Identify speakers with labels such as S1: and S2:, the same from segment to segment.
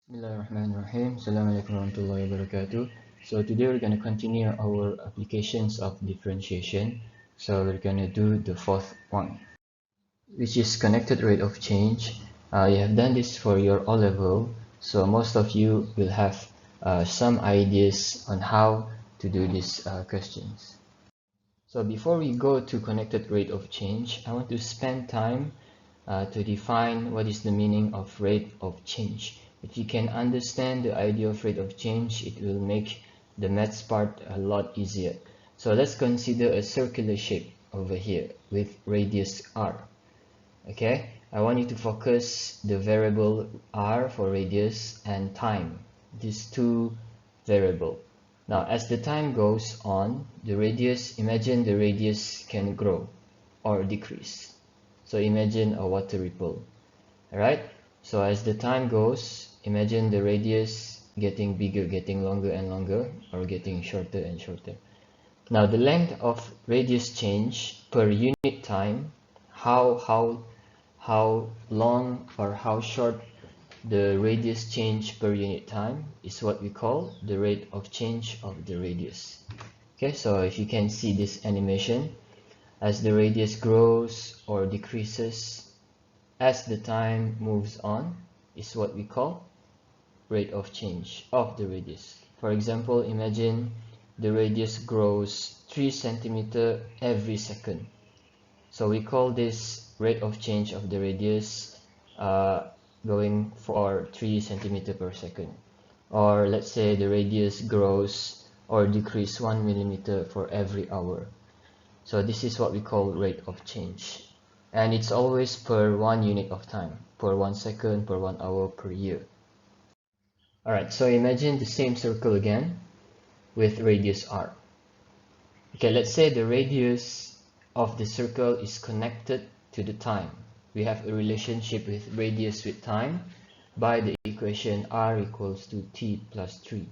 S1: Bismillahirrahmanirrahim. Assalamualaikum warahmatullahi wabarakatuh. So today we're going to continue our applications of differentiation. So we're going to do the fourth one, which is connected rate of change. You have done this for your O level, so most of you will have some ideas on how to do these questions. So before we go to connected rate of change, I want to spend time to define what is the meaning of rate of change. If you can understand the idea of rate of change, it will make the maths part a lot easier. So let's consider a circular shape over here with radius r. Okay, I want you to focus the variable r for radius and time, these two variables. Now, as the time goes on, the radius, imagine the radius can grow or decrease. So imagine a water ripple. Alright, so as the time goes, imagine the radius getting bigger, getting longer and longer, or getting shorter and shorter. Now, the length of radius change per unit time, how long or how short the radius change per unit time is what we call the rate of change of the radius. Okay, so if you can see this animation, as the radius grows or decreases as the time moves on is what we call rate of change of the radius. For example, imagine the radius grows 3 centimeter every second. So we call this rate of change of the radius going for 3 centimeter per second. Or let's say the radius grows or decrease 1 millimeter for every hour. So this is what we call rate of change. And it's always per 1 unit of time, per 1 second, per 1 hour, per year. Alright, so imagine the same circle again with radius r. Okay, let's say the radius of the circle is connected to the time. We have a relationship with radius with time by the equation r equals to t plus 3.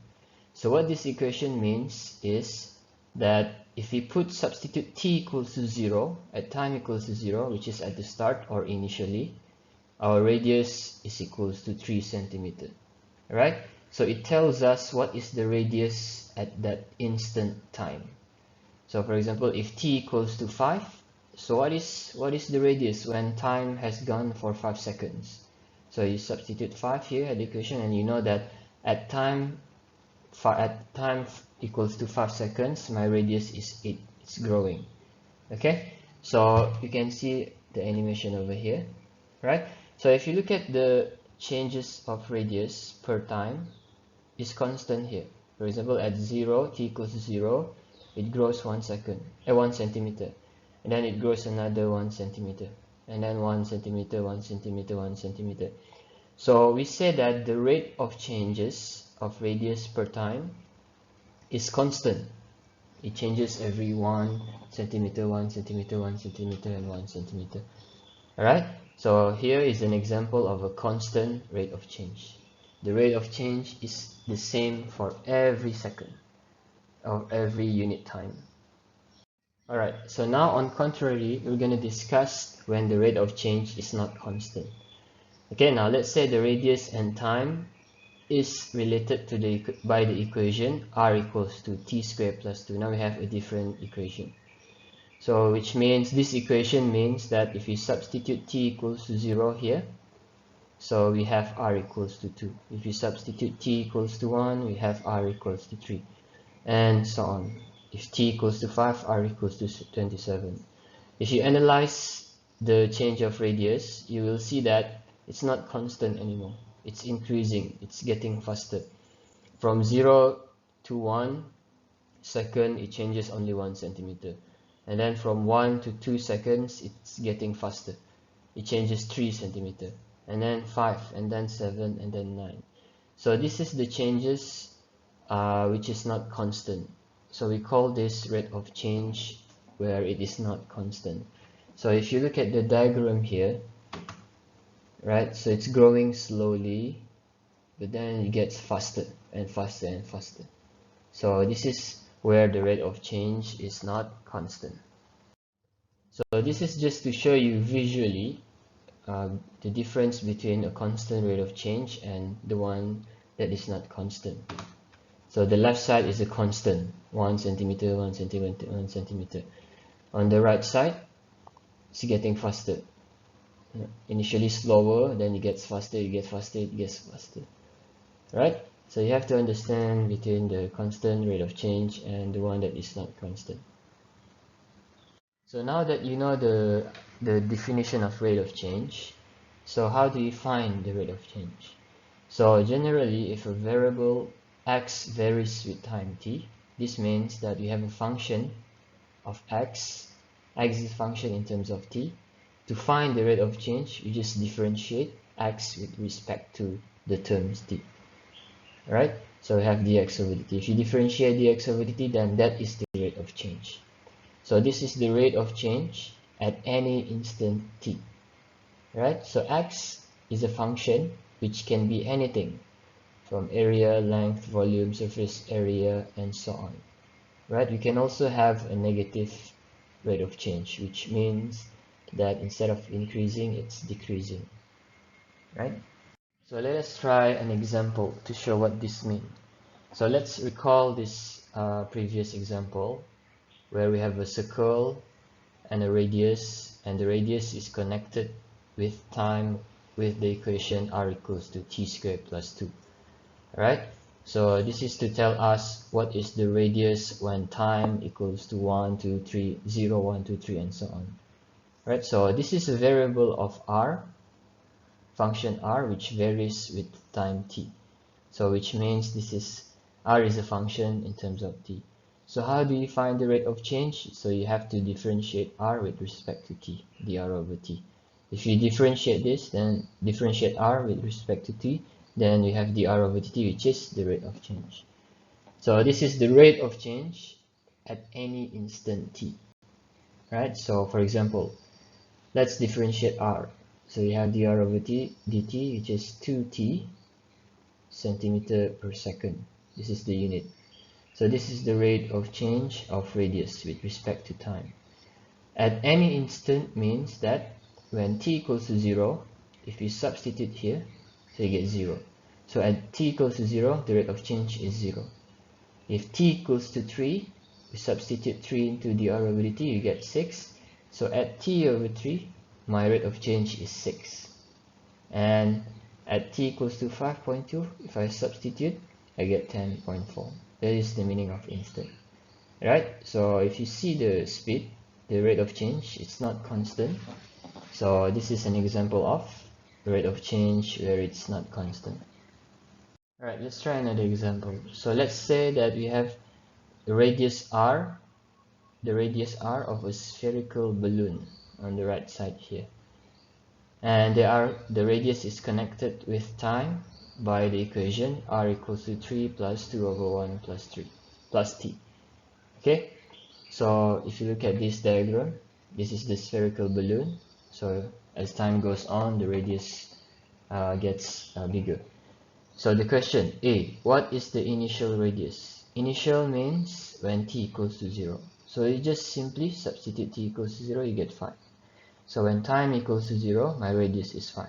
S1: So what this equation means is that if we substitute t equals to 0 at time equals to 0, which is at the start or initially, our radius is equals to 3 centimeter. Right? So it tells us what is the radius at that instant time. So for example, if t equals to 5, so what is the radius when time has gone for 5 seconds? So you substitute 5 here at the equation, and you know that at time equals to 5 seconds, my radius is 8. It's growing. Okay, so you can see the animation over here, right? So if you look at the changes of radius per time, is constant here. For example, at 0, t equals to 0, it grows 1 centimeter, and then it grows another 1 centimeter, and then 1 centimeter, 1 centimeter, 1 centimeter. So we say that the rate of changes of radius per time is constant. It changes every 1 centimeter, 1 centimeter, 1 centimeter, and 1 centimeter. Alright, so here is an example of a constant rate of change. The rate of change is the same for every second of every unit time. Alright, so now on contrary, we're going to discuss when the rate of change is not constant. Okay, now let's say the radius and time is related to by the equation r equals to t squared plus 2. Now we have a different equation. So which means this equation means that if we substitute t equals to 0 here, so we have r equals to 2. If you substitute t equals to 1, we have r equals to 3, and so on. If t equals to 5, r equals to 27. If you analyze the change of radius, you will see that it's not constant anymore. It's increasing. It's getting faster. From 0 to 1 second, it changes only 1 centimeter. And then from 1 to 2 seconds, it's getting faster. It changes 3 centimeter. And then 5, and then 7, and then 9. So this is the changes which is not constant. So we call this rate of change where it is not constant. So if you look at the diagram here, right, so it's growing slowly, but then it gets faster and faster and faster. So this is where the rate of change is not constant. So this is just to show you visually the difference between a constant rate of change and the one that is not constant. So the left side is a constant, 1 centimeter, 1 centimeter, 1 centimeter. On the right side, it's getting faster. Initially slower, then it gets faster, it gets faster, it gets faster. Right? So you have to understand between the constant rate of change and the one that is not constant. So now that you know the definition of rate of change, so how do you find the rate of change? So generally, if a variable x varies with time t, this means that we have a function of x is a function in terms of t. To find the rate of change, you just differentiate x with respect to the terms t. Right? So we have dx over dt. If you differentiate dx over dt, then that is the rate of change. So this is the rate of change at any instant t. Right? So x is a function which can be anything from area, length, volume, surface area, and so on. Right? We can also have a negative rate of change, which means that instead of increasing, it's decreasing. Right? So let us try an example to show what this means. So let's recall this previous example where we have a circle and a radius, and the radius is connected with time with the equation r equals to t squared plus 2. Right? So this is to tell us what is the radius when time equals to 1, 2, 3, 0, 1, 2, 3, and so on. Right? So this is a variable of r, function r, which varies with time t. So which means this is r is a function in terms of t. So how do you find the rate of change? So you have to differentiate r with respect to t, dr over t. If you differentiate this, then differentiate r with respect to t, then we have dr over dt, which is the rate of change. So this is the rate of change at any instant t. Right? So for example, let's differentiate r. So you have dr over t dt, which is 2t centimeter per second. This is the unit. So this is the rate of change of radius with respect to time. At any instant means that when t equals to 0, if you substitute here, so you get 0. So at t equals to 0, the rate of change is 0. If t equals to 3, you substitute 3 into dr over dt, you get 6. So at t over 3, my rate of change is 6. And at t equals to 5.2, if I substitute, I get 10.4. That is the meaning of instant. Right? So if you see the speed, the rate of change, it's not constant. So this is an example of rate of change where it's not constant. Alright, let's try another example. So let's say that we have the radius r of a spherical balloon on the right side here. And the radius is connected with time by the equation r equals to 3 plus 2 over 1 plus 3 plus t. Okay, so if you look at this diagram, this is the spherical balloon. So as time goes on, the radius gets bigger. So the question A, what is the initial radius? Initial means when t equals to 0. So you just simply substitute t equals to 0, you get 5. So when time equals to 0, my radius is 5.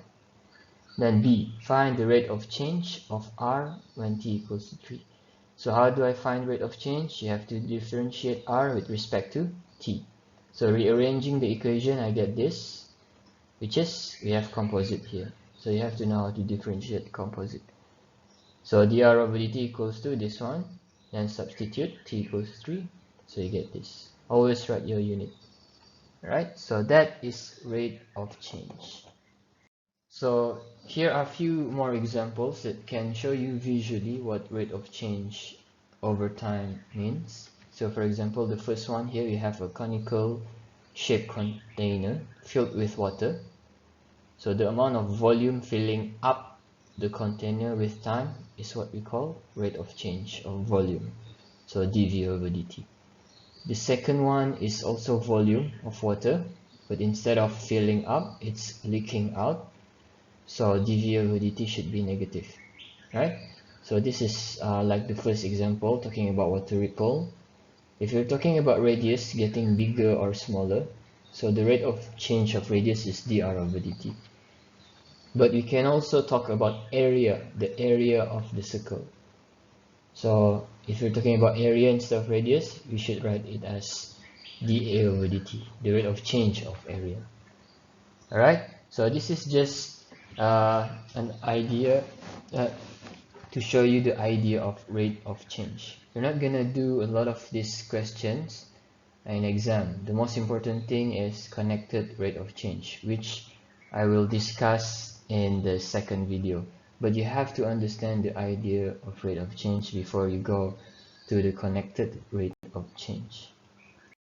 S1: Then B, find the rate of change of r when t equals to 3. So how do I find rate of change? You have to differentiate r with respect to t. So rearranging the equation, I get this, which is, we have composite here. So you have to know how to differentiate composite. So dr over dt equals to this one, then substitute t equals 3, so you get this. Always write your unit. Right? So that is rate of change. So here are a few more examples that can show you visually what rate of change over time means. So for example, the first one here, you have a conical shaped container filled with water. So the amount of volume filling up the container with time is what we call rate of change of volume. So dV over dt. The second one is also volume of water, but instead of filling up, it's leaking out. So dV over dt should be negative, right? So this is like the first example, talking about water ripple. If you're talking about radius getting bigger or smaller, so the rate of change of radius is dr over dt. But we can also talk about area, the area of the circle. So if you're talking about area instead of radius, we should write it as dA over dt, the rate of change of area. Alright, so this is just an idea to show you the idea of rate of change. You're not gonna do a lot of these questions in exam. The most important thing is connected rate of change, which I will discuss in the second video. But you have to understand the idea of rate of change before you go to the connected rate of change.